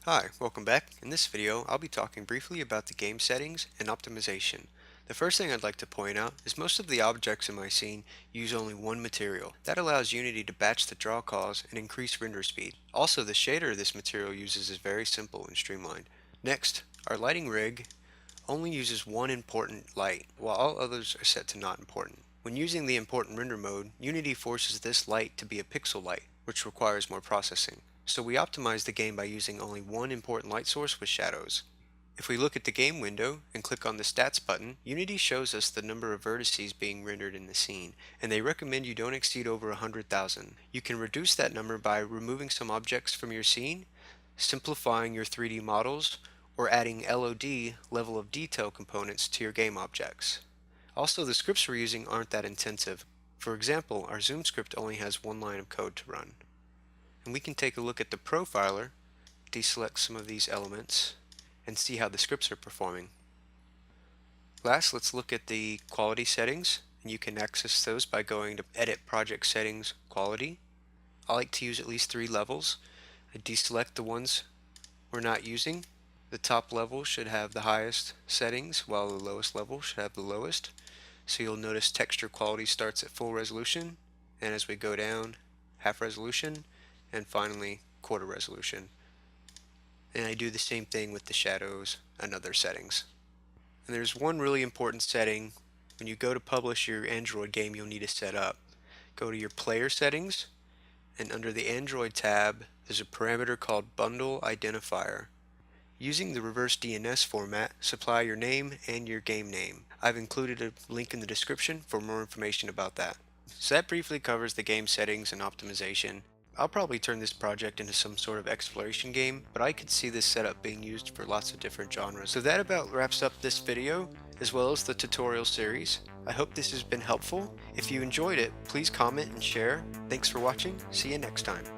Hi, welcome back. In this video, I'll be talking briefly about the game settings and optimization. The first thing I'd like to point out is most of the objects in my scene use only one material. That allows Unity to batch the draw calls and increase render speed. Also, the shader this material uses is very simple and streamlined. Next, our lighting rig only uses one important light, while all others are set to not important. When using the important render mode, Unity forces this light to be a pixel light, which requires more processing. So we optimize the game by using only one important light source with shadows. If we look at the game window and click on the stats button, Unity shows us the number of vertices being rendered in the scene, and they recommend you don't exceed over 100,000. You can reduce that number by removing some objects from your scene, simplifying your 3D models, or adding LOD level of detail components to your game objects. Also, the scripts we're using aren't that intensive. For example, our zoom script only has one line of code to run. And we can take a look at the profiler, deselect some of these elements, and see how the scripts are performing. Last, let's look at the quality settings, and you can access those by going to Edit Project Settings, Quality. I like to use at least 3 levels. I deselect the ones we're not using. The top level should have the highest settings, while the lowest level should have the lowest. So you'll notice texture quality starts at full resolution, and as we go down, half resolution, and finally quarter resolution. And I do the same thing with the shadows and other settings. And there's one really important setting. When you go to publish your Android game, you'll need to set up. Go to your player settings, and under the Android tab, there's a parameter called Bundle Identifier. Using the reverse DNS format, supply your name and your game name. I've included a link in the description for more information about that. So that briefly covers the game settings and optimization. I'll probably turn this project into some sort of exploration game, but I could see this setup being used for lots of different genres. So that about wraps up this video, as well as the tutorial series. I hope this has been helpful. If you enjoyed it, please comment and share. Thanks for watching. See you next time.